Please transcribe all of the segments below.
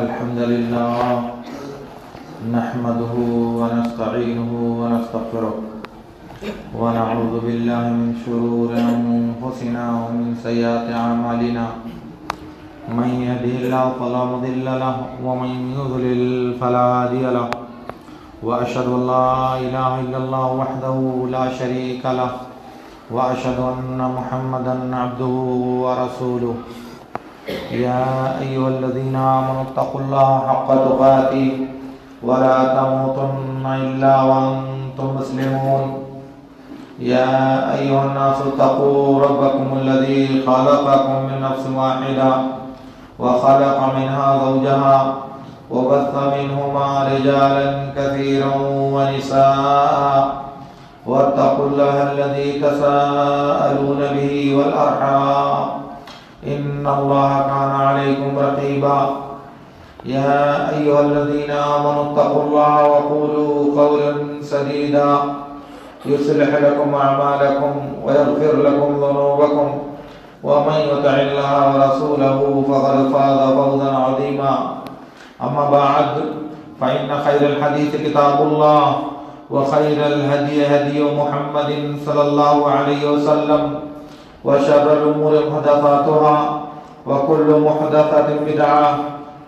الحمد لله نحمده ونستعينه ونستغفره ونعوذ بالله من شرور أنفسنا ومن سيئات أعمالنا من يهده الله فلا مضل له ومن يضلل فلا هادي له وأشهد أن لا إله إلا الله وحده لا شريك له وأشهد أن محمدا عبده ورسوله يا أيها الذين آمنوا اتقوا الله حق تقاته ولا تموتن إلا وأنتم مسلمون يا أيها الناس اتقوا ربكم الذي خلقكم من نفس واحدة وخلق منها زوجها وبث منهما رجالا كثيرا ونساء واتقوا الله الذي تساءلون به والأرحام إن الله كان عليكم رقيبا يا أيها الذين آمنوا اتقوا الله وقولوا قولا سديدا يصلح لكم أعمالكم ويغفر لكم ذنوبكم ومن يطع الله ورسوله فقد فاز فوزا عظيما أما بعد فإن خير الحديث كتاب الله وخير الهدي هدي محمد صلى الله عليه وسلم وشر الأمور محدثاتها وكل محدثة بدعة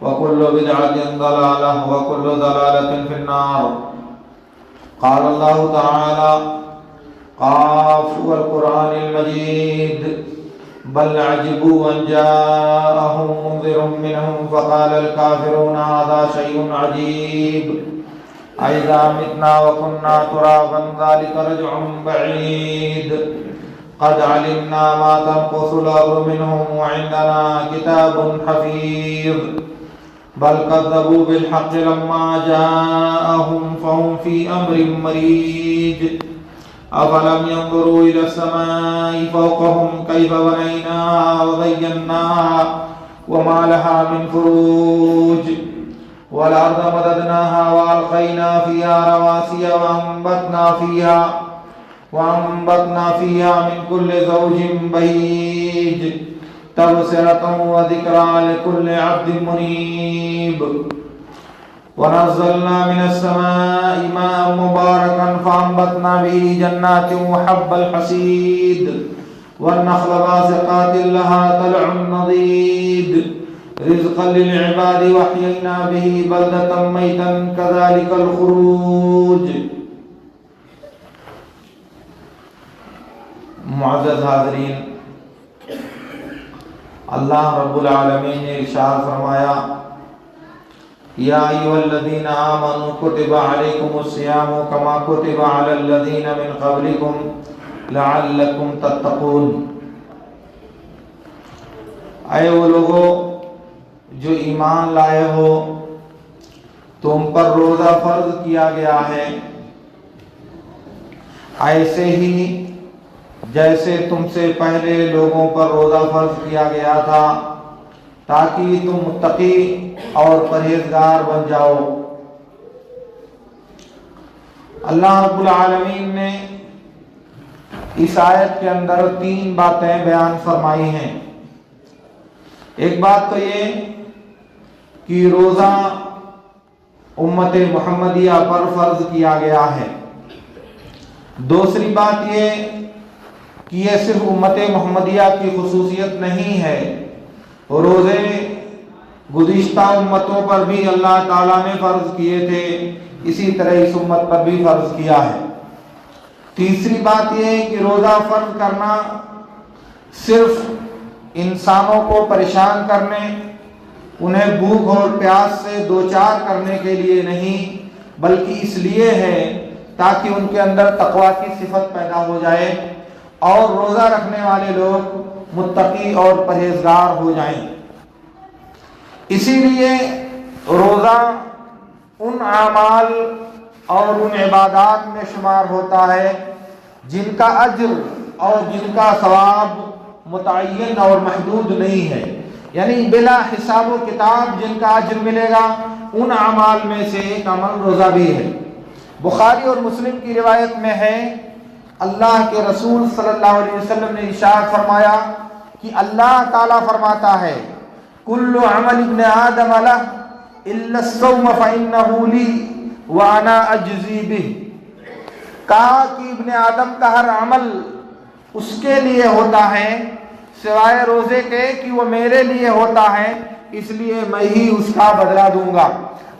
وكل بدعة ضلالة وكل ضلالة في النار. قال الله تعالى: قاف والقرآن المجيد بل عجبوا أن جاءهم منذر منهم فقال الكافرون هذا شيء عجيب أئذا متنا وكنا ترابا ذلك رجع بعيد قد علمنا ما تنقص الأرض منهم وعندنا كتاب حفيظ بل كذبوا بالحق لما جاءهم فهم في أمر مريج أفلم ينظروا إلى السماء فوقهم كيف بنيناها وزيناها وما لها من فروج والأرض مددناها وألقينا فيها رواسي وأنبتنا فيها من كل زوج بهيج تبصرة وذكرى لكل عبد منيب ونزلنا من السماء ماء مباركا فأنبتنا به جنات وحب الحصيد والنخل باسقات لها طلع نضيد رزقا للعباد وحيينا به بلدة ميتا كذلك الخروج. معزز حاضرین، اللہ رب العالمین نے ارشاد فرمایا: یا ایھا الذین آمنوا کتب علیکم الصیام کما کتب علی الذین من قبلکم لعلکم تتقون. اے وہ لوگوں جو ایمان لائے ہو، تم پر روزہ فرض کیا گیا ہے ایسے ہی جیسے تم سے پہلے لوگوں پر روزہ فرض کیا گیا تھا، تاکہ تم متقی اور پرہیزگار بن جاؤ. اللہ رب العالمین نے اس آیت کے اندر 3 باتیں بیان فرمائی ہیں. ایک بات تو یہ کہ روزہ امت محمدیہ پر فرض کیا گیا ہے. دوسری بات یہ کہ یہ صرف امت محمدیہ کی خصوصیت نہیں ہے، روزے گزشتہ امتوں پر بھی اللہ تعالیٰ نے فرض کیے تھے، اسی طرح اس امت پر بھی فرض کیا ہے. تیسری بات یہ ہے کہ روزہ فرض کرنا صرف انسانوں کو پریشان کرنے، انہیں بھوک اور پیاس سے دوچار کرنے کے لیے نہیں، بلکہ اس لیے ہے تاکہ ان کے اندر تقویٰ کی صفت پیدا ہو جائے اور روزہ رکھنے والے لوگ متقی اور پرہیزگار ہو جائیں. اسی لیے روزہ ان اعمال اور ان عبادات میں شمار ہوتا ہے جن کا اجر اور جن کا ثواب متعین اور محدود نہیں ہے، یعنی بلا حساب و کتاب جن کا اجر ملے گا. ان اعمال میں سے ایک عمل روزہ بھی ہے. بخاری اور مسلم کی روایت میں ہے، اللہ کے رسول صلی اللہ علیہ وسلم نے ارشاد فرمایا کہ اللہ تعالیٰ فرماتا ہے: کل عمل ابن آدم لہ الا الصوم فانه لی وانا اجزی بہ. کہا کہ ابن آدم کا ہر عمل اس کے لیے ہوتا ہے سوائے روزے کے کہ وہ میرے لیے ہوتا ہے، اس لیے میں ہی اس کا بدلہ دوں گا.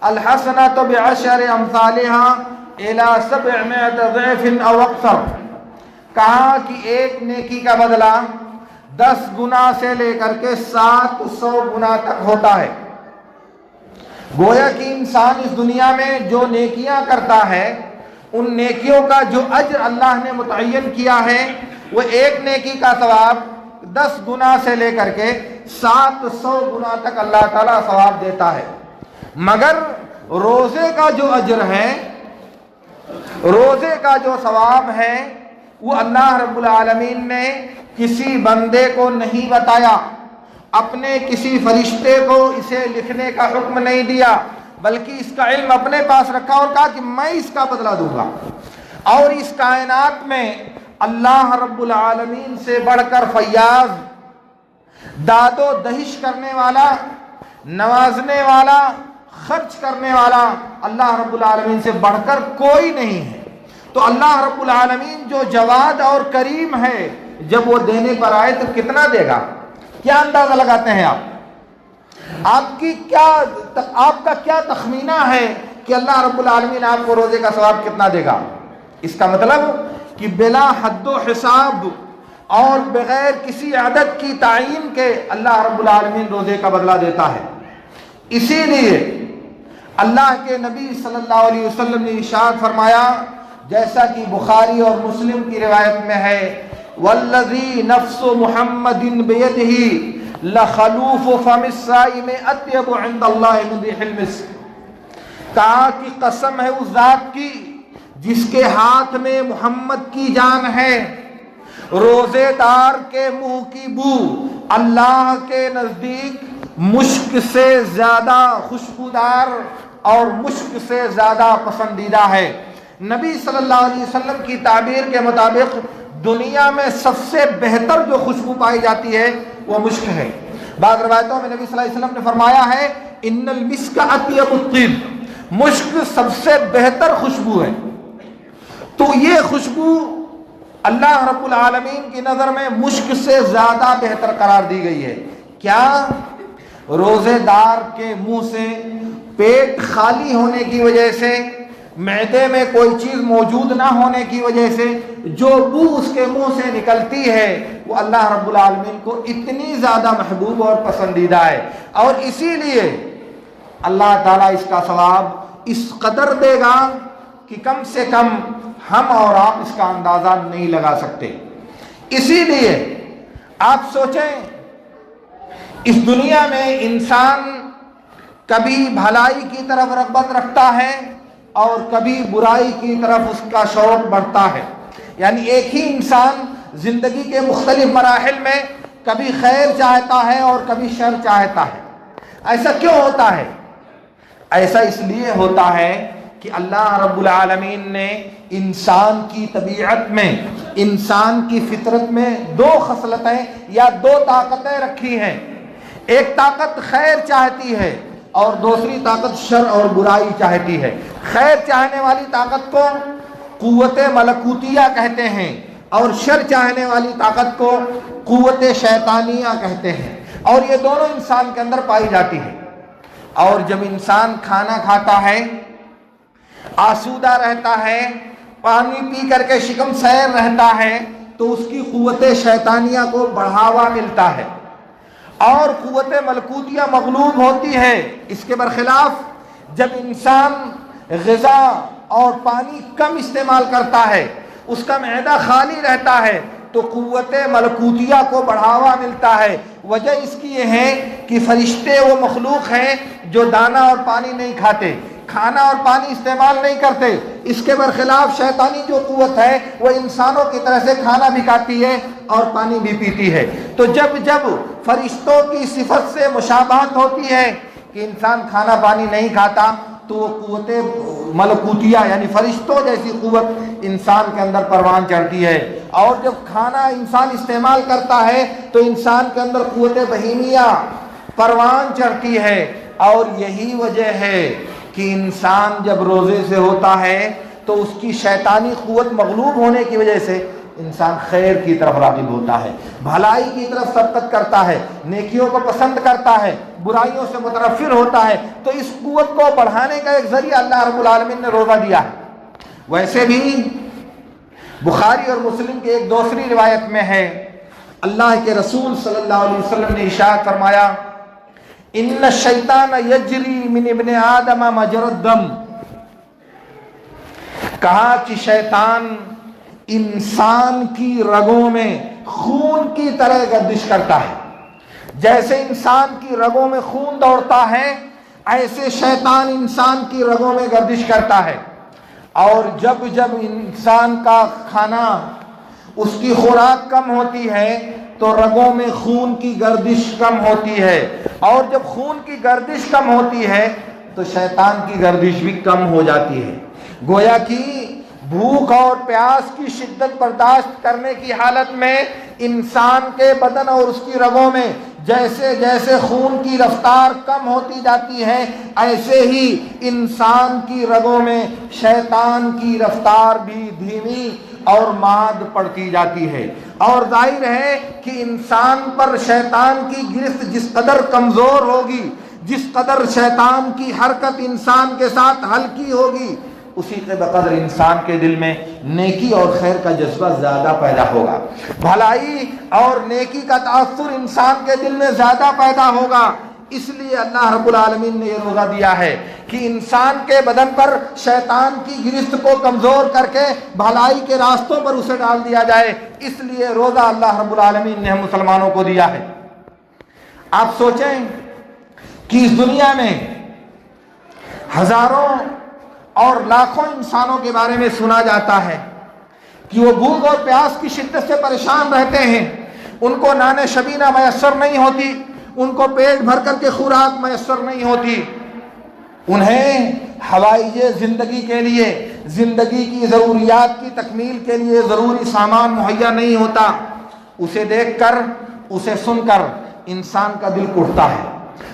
الحسنۃ بعشر امثالها الى 700 ضعف او اکثر. کہا کہ ایک نیکی کا بدلہ 10 گنا سے لے کر کے 700 گنا تک ہوتا ہے. گویا کہ انسان اس دنیا میں جو نیکیاں کرتا ہے ان نیکیوں کا جو اجر اللہ نے متعین کیا ہے وہ ایک نیکی کا ثواب 10 گنا سے لے کر کے 700 گنا تک اللہ تعالیٰ ثواب دیتا ہے. مگر روزے کا جو اجر ہے، روزے کا جو ثواب ہے، وہ اللہ رب العالمین نے کسی بندے کو نہیں بتایا، اپنے کسی فرشتے کو اسے لکھنے کا حکم نہیں دیا، بلکہ اس کا علم اپنے پاس رکھا اور کہا کہ میں اس کا بدلہ دوں گا. اور اس کائنات میں اللہ رب العالمین سے بڑھ کر فیاض، داد و دہش کرنے والا، نوازنے والا، خرچ کرنے والا اللہ رب العالمین سے بڑھ کر کوئی نہیں ہے. تو اللہ رب العالمین جو جواد اور کریم ہے، جب وہ دینے پر آئے تو کتنا دے گا؟ کیا اندازہ لگاتے ہیں آپ؟ آپ کا کیا تخمینہ ہے کہ اللہ رب العالمین آپ کو روزے کا ثواب کتنا دے گا؟ اس کا مطلب کہ بلا حد و حساب اور بغیر کسی عدد کی تعین کے اللہ رب العالمین روزے کا بدلہ دیتا ہے. اسی لیے اللہ کے نبی صلی اللہ علیہ وسلم نے ارشاد فرمایا، جیسا کہ بخاری اور مسلم کی روایت میں ہے، والذی نفس محمد بیدہ لخلوف فم الصائم اطیب عند اللہ من ریح المسک. کہا کہ قسم ہے اس ذات کی جس کے ہاتھ میں محمد کی جان ہے، روزے دار کے منہ کی بو اللہ کے نزدیک مشک سے زیادہ خوشبودار اور مشک سے زیادہ پسندیدہ ہے. نبی صلی اللہ علیہ وسلم کی تعبیر کے مطابق دنیا میں سب سے بہتر جو خوشبو پائی جاتی ہے وہ مشک ہے. بعض روایتوں میں نبی صلی اللہ علیہ وسلم نے فرمایا ہے، ان المسک اطیب الطیب، مشک سب سے بہتر خوشبو ہے. تو یہ خوشبو اللہ رب العالمین کی نظر میں مشک سے زیادہ بہتر قرار دی گئی ہے. کیا؟ روزے دار کے منہ سے، پیٹ خالی ہونے کی وجہ سے، معدے میں کوئی چیز موجود نہ ہونے کی وجہ سے جو بو اس کے منہ سے نکلتی ہے وہ اللہ رب العالمین کو اتنی زیادہ محبوب اور پسندیدہ ہے. اور اسی لیے اللہ تعالیٰ اس کا ثواب اس قدر دے گا کہ کم سے کم ہم اور آپ اس کا اندازہ نہیں لگا سکتے. اسی لیے آپ سوچیں، اس دنیا میں انسان کبھی بھلائی کی طرف رغبت رکھتا ہے اور کبھی برائی کی طرف اس کا شوق بڑھتا ہے. یعنی ایک ہی انسان زندگی کے مختلف مراحل میں کبھی خیر چاہتا ہے اور کبھی شر چاہتا ہے. ایسا کیوں ہوتا ہے؟ ایسا اس لیے ہوتا ہے کہ اللہ رب العالمین نے انسان کی طبیعت میں، انسان کی فطرت میں 2 خصلتیں یا 2 طاقتیں رکھی ہیں. ایک طاقت خیر چاہتی ہے اور دوسری طاقت شر اور برائی چاہتی ہے. خیر چاہنے والی طاقت کو قوت ملکوتیہ کہتے ہیں اور شر چاہنے والی طاقت کو قوت شیطانیہ کہتے ہیں. اور یہ دونوں انسان کے اندر پائی جاتی ہے. اور جب انسان کھانا کھاتا ہے، آسودہ رہتا ہے، پانی پی کر کے شکم سیر رہتا ہے، تو اس کی قوت شیطانیہ کو بڑھاوا ملتا ہے اور قوت ملکوتیہ مغلوب ہوتی ہے. اس کے برخلاف جب انسان غذا اور پانی کم استعمال کرتا ہے، اس کا معدہ خالی رہتا ہے، تو قوت ملکوتیہ کو بڑھاوا ملتا ہے. وجہ اس کی یہ ہے کہ فرشتے وہ مخلوق ہیں جو دانا اور پانی نہیں کھاتے، کھانا اور پانی استعمال نہیں کرتے. اس کے برخلاف شیطانی جو قوت ہے وہ انسانوں کی طرح سے کھانا بھی کھاتی ہے اور پانی بھی پیتی ہے. تو جب جب فرشتوں کی صفت سے مشابہت ہوتی ہے کہ انسان کھانا پانی نہیں کھاتا، تو وہ قوت ملکوتیہ یعنی فرشتوں جیسی قوت انسان کے اندر پروان چڑھتی ہے. اور جب کھانا انسان استعمال کرتا ہے تو انسان کے اندر قوت بہیمیہ پروان چڑھتی ہے اور یہی وجہ ہے کہ انسان جب روزے سے ہوتا ہے تو اس کی شیطانی قوت مغلوب ہونے کی وجہ سے انسان خیر کی طرف راغب ہوتا ہے، بھلائی کی طرف سبقت کرتا ہے، نیکیوں کو پسند کرتا ہے، برائیوں سے متنفر ہوتا ہے۔ تو اس قوت کو بڑھانے کا ایک ذریعہ اللہ رب العالمین نے روزہ دیا ہے۔ ویسے بھی بخاری اور مسلم کی ایک دوسری روایت میں ہے، اللہ کے رسول صلی اللہ علیہ وسلم نے ارشاد فرمایا، ان الشیطان یجری من ابن آدم مجری الدم، کہا کہ شیطان انسان کی رگوں میں خون کی طرح گردش کرتا ہے۔ جیسے انسان کی رگوں میں خون دوڑتا ہے، ایسے شیطان انسان کی رگوں میں گردش کرتا ہے۔ اور جب جب انسان کا کھانا، اس کی خوراک کم ہوتی ہے تو رگوں میں خون کی گردش کم ہوتی ہے، اور جب خون کی گردش کم ہوتی ہے تو شیطان کی گردش بھی کم ہو جاتی ہے۔ گویا کہ بھوک اور پیاس کی شدت برداشت کرنے کی حالت میں انسان کے بدن اور اس کی رگوں میں جیسے جیسے خون کی رفتار کم ہوتی جاتی ہے، ایسے ہی انسان کی رگوں میں شیطان کی رفتار بھی دھیمی اور ماد پڑتی جاتی ہے۔ اور ظاہر ہے کہ انسان پر شیطان کی گرفت جس قدر کمزور ہوگی، جس قدر شیطان کی حرکت انسان کے ساتھ ہلکی ہوگی، اسی کے بقدر انسان کے دل میں نیکی اور خیر کا جذبہ زیادہ پیدا ہوگا، بھلائی اور نیکی کا تاثر انسان کے دل میں زیادہ پیدا ہوگا۔ اس لیے اللہ رب العالمین نے یہ روزہ دیا ہے کہ انسان کے بدن پر شیطان کی گرفت کو کمزور کر کے بھلائی کے راستوں پر اسے ڈال دیا جائے۔ اس لیے روزہ اللہ رب العالمین نے ہم مسلمانوں کو دیا ہے۔ آپ سوچیں کہ اس دنیا میں ہزاروں اور لاکھوں انسانوں کے بارے میں سنا جاتا ہے کہ وہ بھوک اور پیاس کی شدت سے پریشان رہتے ہیں، ان کو نان شبینہ میسر نہیں ہوتی، ان کو پیٹ بھر کر کے خوراک میسر نہیں ہوتی، انہیں حوائج زندگی کے لیے، زندگی کی ضروریات کی تکمیل کے لیے ضروری سامان مہیا نہیں ہوتا۔ اسے دیکھ کر، اسے سن کر انسان کا دل اٹھتا ہے،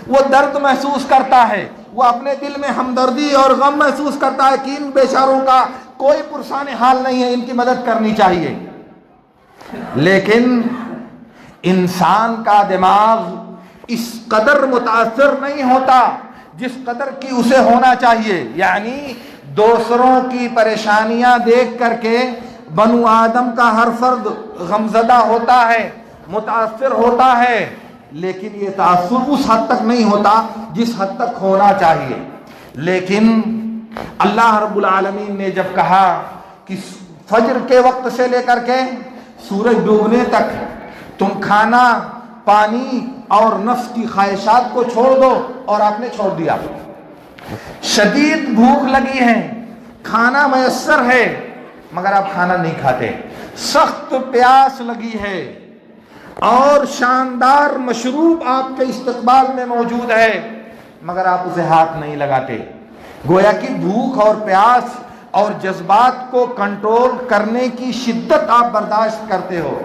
وہ درد محسوس کرتا ہے، وہ اپنے دل میں ہمدردی اور غم محسوس کرتا ہے کہ ان بیچاروں کا کوئی پرسان حال نہیں ہے، ان کی مدد کرنی چاہیے۔ لیکن انسان کا دماغ اس قدر متاثر نہیں ہوتا جس قدر کی اسے ہونا چاہیے، یعنی دوسروں کی پریشانیاں دیکھ کر کے بنو آدم کا ہر فرد غمزدہ ہوتا ہے، متاثر ہوتا ہے، لیکن یہ تاثر اس حد تک نہیں ہوتا جس حد تک ہونا چاہیے۔ لیکن اللہ رب العالمین نے جب کہا کہ فجر کے وقت سے لے کر کے سورج ڈوبنے تک تم کھانا، پانی اور نفس کی خواہشات کو چھوڑ دو، اور آپ نے چھوڑ دیا۔ شدید بھوک لگی ہے، کھانا میسر ہے مگر آپ کھانا نہیں کھاتے، سخت پیاس لگی ہے اور شاندار مشروب آپ کے استقبال میں موجود ہے مگر آپ اسے ہاتھ نہیں لگاتے۔ گویا کہ بھوک اور پیاس اور جذبات کو کنٹرول کرنے کی شدت آپ برداشت کرتے ہو،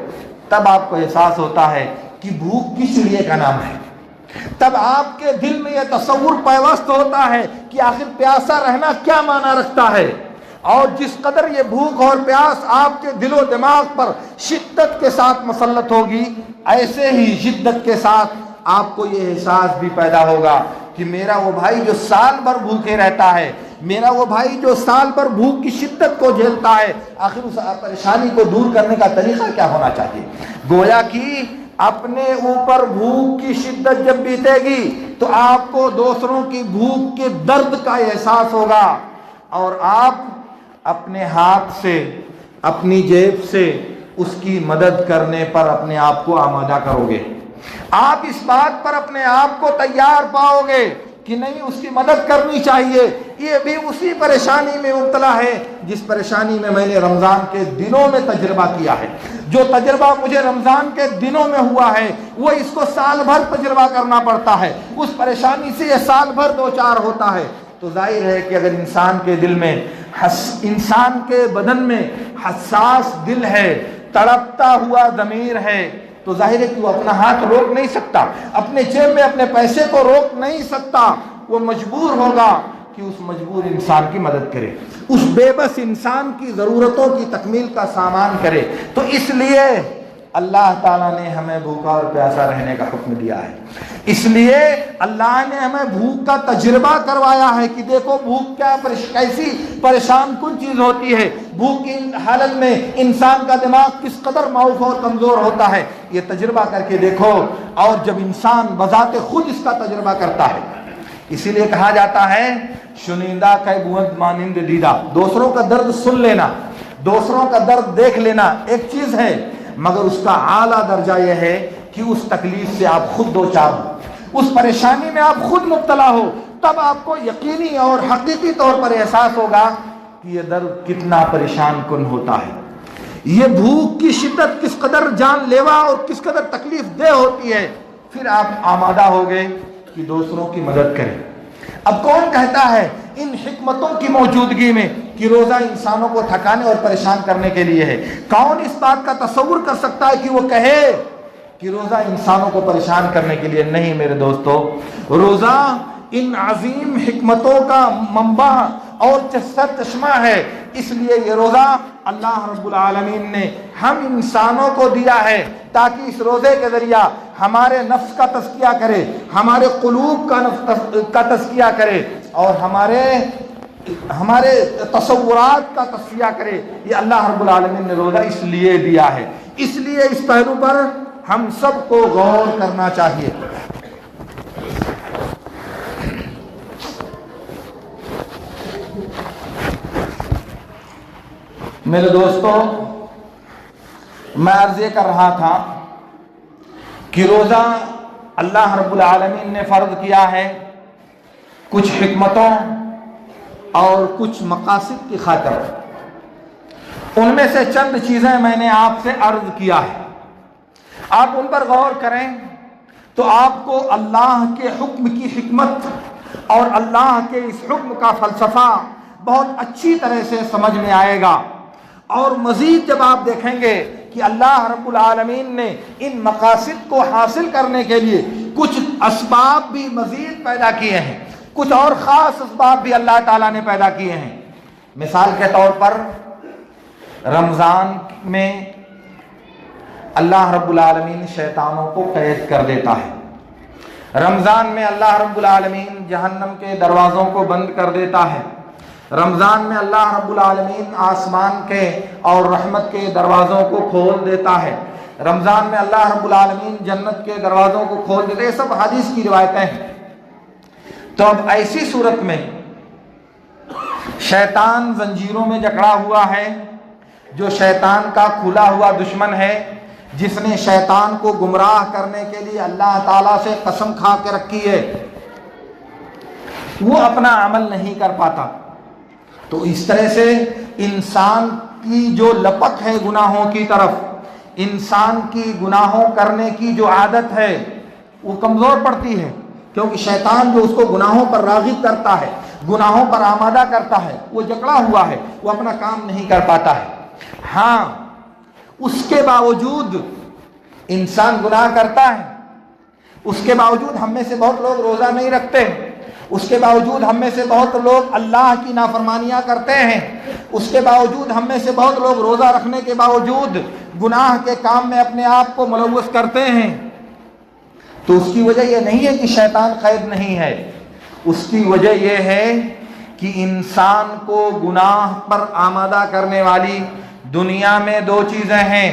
تب آپ کو احساس ہوتا ہے کہ بھوک کس لیے کا نام ہے۔ تب آپ کے دل میں یہ تصور پیوست ہوتا ہے کہ آخر پیاسا رہنا کیا معنی رکھتا ہے، اور جس قدر یہ بھوک اور پیاس آپ کے دل و دماغ پر شدت کے ساتھ مسلط ہوگی، ایسے ہی شدت کے ساتھ آپ کو یہ احساس بھی پیدا ہوگا کہ میرا وہ بھائی جو سال بھر بھوکے رہتا ہے، میرا وہ بھائی جو سال بھر بھوک کی شدت کو جھیلتا ہے، آخر اس پریشانی کو دور کرنے کا طریقہ کیا ہونا چاہیے۔ گویا کہ اپنے اوپر بھوک کی شدت جب بیتے گی تو آپ کو دوسروں کی بھوک کے درد کا احساس ہوگا، اور آپ اپنے ہاتھ سے، اپنی جیب سے اس کی مدد کرنے پر اپنے آپ کو آمادہ کرو گے۔ آپ اس بات پر اپنے آپ کو تیار پاؤ گے کہ نہیں، اس کی مدد کرنی چاہیے۔ یہ بھی اسی پریشانی میں مبتلا ہے جس پریشانی میں میں نے رمضان کے دنوں میں تجربہ کیا ہے۔ جو تجربہ مجھے رمضان کے دنوں میں ہوا ہے وہ اس کو سال بھر تجربہ کرنا پڑتا ہے، اس پریشانی سے یہ سال بھر دو چار ہوتا ہے۔ تو ظاہر ہے کہ اگر انسان کے دل میں، انسان کے بدن میں حساس دل ہے، تڑپتا ہوا ضمیر ہے، تو ظاہر ہے کہ وہ اپنا ہاتھ روک نہیں سکتا، اپنے جیب میں اپنے پیسے کو روک نہیں سکتا، وہ مجبور ہوگا کہ اس مجبور انسان کی مدد کرے، اس بے بس انسان کی ضرورتوں کی تکمیل کا سامان کرے۔ تو اس لیے اللہ تعالیٰ نے ہمیں بھوکا اور پیاسا رہنے کا حکم دیا ہے، اس لیے اللہ نے ہمیں بھوک کا تجربہ کروایا ہے کہ دیکھو بھوک کیسی پریشان کن چیز ہوتی ہے، بھوک کی حالت میں انسان کا دماغ کس قدر معوف اور کمزور ہوتا ہے، یہ تجربہ کر کے دیکھو۔ اور جب انسان بذات خود اس کا تجربہ کرتا ہے، اسی لیے کہا جاتا ہے شنیدہ کا بوند مانند دیدہ، دوسروں کا درد سن لینا، دوسروں کا درد دیکھ لینا ایک چیز ہے، مگر اس کا اعلیٰ درجہ یہ ہے کہ اس تکلیف سے آپ خود دوچار ہو، اس پریشانی میں آپ خود مبتلا ہو، تب آپ کو یقینی اور حقیقی طور پر احساس ہوگا کہ یہ درد کتنا پریشان کن ہوتا ہے، یہ بھوک کی شدت کس قدر جان لیوا اور کس قدر تکلیف دہ ہوتی ہے۔ پھر آپ آمادہ ہو گئے کہ دوسروں کی مدد کریں۔ اب کون کہتا ہے ان حکمتوں کی موجودگی میں کہ روزہ انسانوں کو تھکانے اور پریشان کرنے کے لیے ہے؟ کون اس بات کا تصور کر سکتا ہے کہ وہ کہے کہ روزہ انسانوں کو پریشان کرنے کے لیے؟ نہیں میرے دوستو، روزہ ان عظیم حکمتوں کا منبع اور چشمہ ہے، اس لیے یہ روزہ اللہ رب العالمین نے ہم انسانوں کو دیا ہے تاکہ اس روزے کے ذریعہ ہمارے نفس کا تزکیہ کرے، ہمارے قلوب کا تزکیہ کرے اور ہمارے تصورات کا تصفیہ کرے۔ یہ اللہ رب العالمین نے روزہ اس لیے دیا ہے، اس لیے اس پہلو پر ہم سب کو غور کرنا چاہیے۔ میرے دوستو، میں عرض یہ کر رہا تھا کہ روزہ اللہ رب العالمین نے فرض کیا ہے کچھ حکمتوں اور کچھ مقاصد کی خاطر۔ ان میں سے چند چیزیں میں نے آپ سے عرض کیا ہے، آپ ان پر غور کریں تو آپ کو اللہ کے حکم کی حکمت اور اللہ کے اس حکم کا فلسفہ بہت اچھی طرح سے سمجھ میں آئے گا۔ اور مزید جب آپ دیکھیں گے کہ اللہ رب العالمین نے ان مقاصد کو حاصل کرنے کے لیے کچھ اسباب بھی مزید پیدا کیے ہیں، کچھ اور خاص اسباب بھی اللہ تعالیٰ نے پیدا کیے ہیں۔ مثال کے طور پر رمضان میں اللہ رب العالمین شیطانوں کو قید کر دیتا ہے، رمضان میں اللہ رب العالمین جہنم کے دروازوں کو بند کر دیتا ہے، رمضان میں اللہ رب العالمین آسمان کے اور رحمت کے دروازوں کو کھول دیتا ہے، رمضان میں اللہ رب العالمین جنت کے دروازوں کو کھول دیتا ہے۔ یہ سب حدیث کی روایتیں ہیں۔ تو اب ایسی صورت میں شیطان زنجیروں میں جکڑا ہوا ہے، جو شیطان کا کھلا ہوا دشمن ہے، جس نے شیطان کو گمراہ کرنے کے لیے اللہ تعالیٰ سے قسم کھا کے رکھی ہے، وہ اپنا عمل نہیں کر پاتا۔ تو اس طرح سے انسان کی جو لپک ہے گناہوں کی طرف، انسان کی گناہوں کرنے کی جو عادت ہے وہ کمزور پڑتی ہے، کیونکہ شیطان جو اس کو گناہوں پر راغب کرتا ہے، گناہوں پر آمادہ کرتا ہے، وہ جکڑا ہوا ہے، وہ اپنا کام نہیں کر پاتا ہے۔ ہاں، اس کے باوجود انسان گناہ کرتا ہے، اس کے باوجود ہم میں سے بہت لوگ روزہ نہیں رکھتے، اس کے باوجود ہم میں سے بہت لوگ اللہ کی نافرمانیاں کرتے ہیں، اس کے باوجود ہم میں سے بہت لوگ روزہ رکھنے کے باوجود گناہ کے کام میں اپنے آپ کو ملوث کرتے ہیں۔ تو اس کی وجہ یہ نہیں ہے کہ شیطان قید نہیں ہے، اس کی وجہ یہ ہے کہ انسان کو گناہ پر آمادہ کرنے والی دنیا میں دو چیزیں ہیں،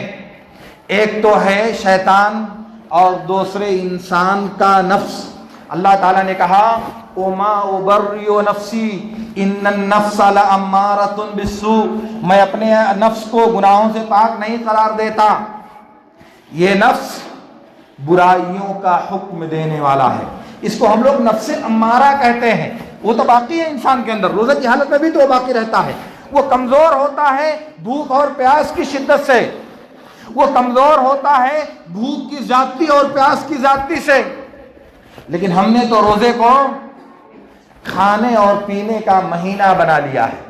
ایک تو ہے شیطان اور دوسرے انسان کا نفس۔ اللہ تعالیٰ نے کہا وَمَا أُبَرِّئُ نَفْسِي إِنَّ النَّفْسَ لَأَمَّارَةٌ بِالسُّوءِ، میں اپنے نفس کو گناہوں سے پاک نہیں قرار دیتا، یہ نفس برائیوں کا حکم دینے والا ہے۔ اس کو ہم لوگ نفس امارہ کہتے ہیں۔ وہ تو باقی ہے انسان کے اندر، روزہ کی حالت میں بھی تو وہ باقی رہتا ہے، وہ کمزور ہوتا ہے بھوک اور پیاس کی شدت سے، وہ کمزور ہوتا ہے بھوک کی زیادتی اور پیاس کی زیادتی سے۔ لیکن ہم نے تو روزے کو کھانے اور پینے کا مہینہ بنا لیا ہے،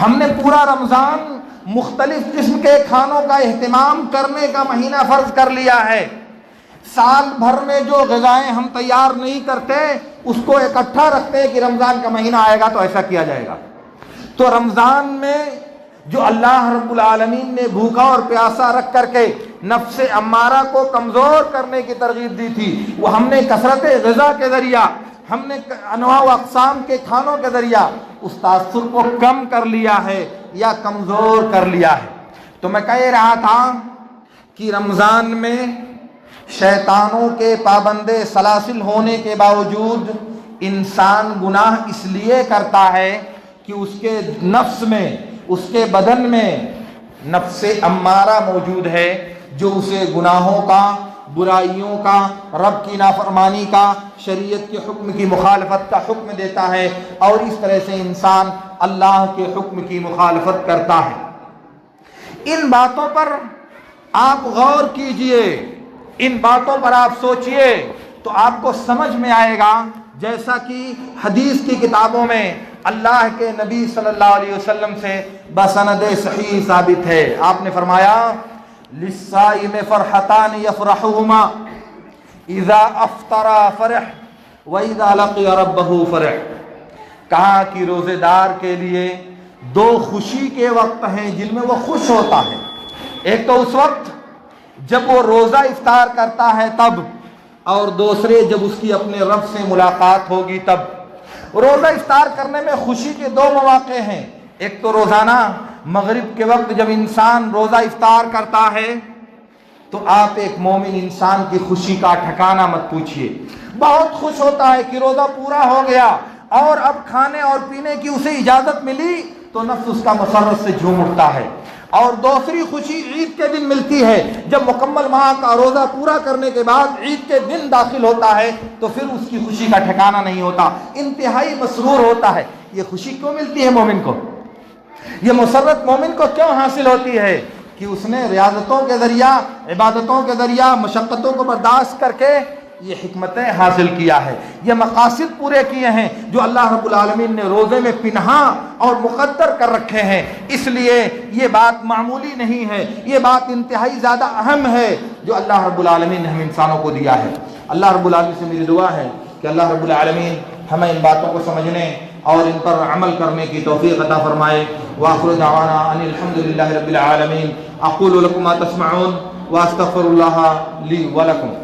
ہم نے پورا رمضان مختلف قسم کے کھانوں کا اہتمام کرنے کا مہینہ فرض کر لیا ہے۔ سال بھر میں جو غذائیں ہم تیار نہیں کرتے اس کو اکٹھا رکھتے ہیں کہ رمضان کا مہینہ آئے گا تو ایسا کیا جائے گا۔ تو رمضان میں جو اللہ رب العالمین نے بھوکا اور پیاسا رکھ کر کے نفس امارہ کو کمزور کرنے کی ترغیب دی تھی، وہ ہم نے کثرت غذا کے ذریعہ، ہم نے انواع و اقسام کے کھانوں کے ذریعہ اس تاثر کو کم کر لیا ہے یا کمزور کر لیا ہے۔ تو میں کہہ رہا تھا کہ رمضان میں شیطانوں کے پابند سلاسل ہونے کے باوجود انسان گناہ اس لیے کرتا ہے کہ اس کے نفس میں، اس کے بدن میں نفس امارہ موجود ہے جو اسے گناہوں کا، برائیوں کا، رب کی نافرمانی کا، شریعت کے حکم کی مخالفت کا حکم دیتا ہے، اور اس طرح سے انسان اللہ کے حکم کی مخالفت کرتا ہے۔ ان باتوں پر آپ غور کیجئے، ان باتوں پر آپ سوچئے تو آپ کو سمجھ میں آئے گا، جیسا کہ حدیث کی کتابوں میں اللہ کے نبی صلی اللہ علیہ وسلم سے بسند صحیح ثابت ہے۔ آپ نے فرمایا للصائم فرحتان یفرحہما اذا افطر فرح واذا لقی ربہ فرح۔ کہا کہ روزے دار کے لیے دو خوشی کے وقت ہیں جن میں وہ خوش ہوتا ہے۔ ایک تو اس وقت جب وہ روزہ افطار کرتا ہے تب، اور دوسرے جب اس کی اپنے رب سے ملاقات ہوگی تب۔ روزہ افطار کرنے میں خوشی کے دو مواقع ہیں۔ ایک تو روزانہ مغرب کے وقت جب انسان روزہ افطار کرتا ہے تو آپ ایک مومن انسان کی خوشی کا ٹھکانہ مت پوچھئے، بہت خوش ہوتا ہے کہ روزہ پورا ہو گیا اور اب کھانے اور پینے کی اسے اجازت ملی تو نفس اس کا مسرت سے جھوم اٹھتا ہے۔ اور دوسری خوشی عید کے دن ملتی ہے، جب مکمل ماہ کا روزہ پورا کرنے کے بعد عید کے دن داخل ہوتا ہے تو پھر اس کی خوشی کا ٹھکانہ نہیں ہوتا، انتہائی مسرور ہوتا ہے۔ یہ خوشی کیوں ملتی ہے مومن کو؟ یہ مسرت مومن کو کیوں حاصل ہوتی ہے؟ کہ اس نے ریاضتوں کے ذریعہ، عبادتوں کے ذریعہ، مشقتوں کو برداشت کر کے یہ حکمتیں حاصل کیا ہے، یہ مقاصد پورے کیے ہیں جو اللہ رب العالمین نے روزے میں پنہاں اور مقدر کر رکھے ہیں۔ اس لیے یہ بات معمولی نہیں ہے، یہ بات انتہائی زیادہ اہم ہے جو اللہ رب العالمین نے ہم انسانوں کو دیا ہے۔ اللہ رب العالمین سے میری دعا ہے کہ اللہ رب العالمین ہمیں ان باتوں کو سمجھنے اور ان پر عمل کرنے کی توفیق عطا فرمائے۔ وآخر دعوانا ان الحمد للہ رب العالمین۔ اقول لکم ما تسمعون واستغفر اللہ لی ولکم۔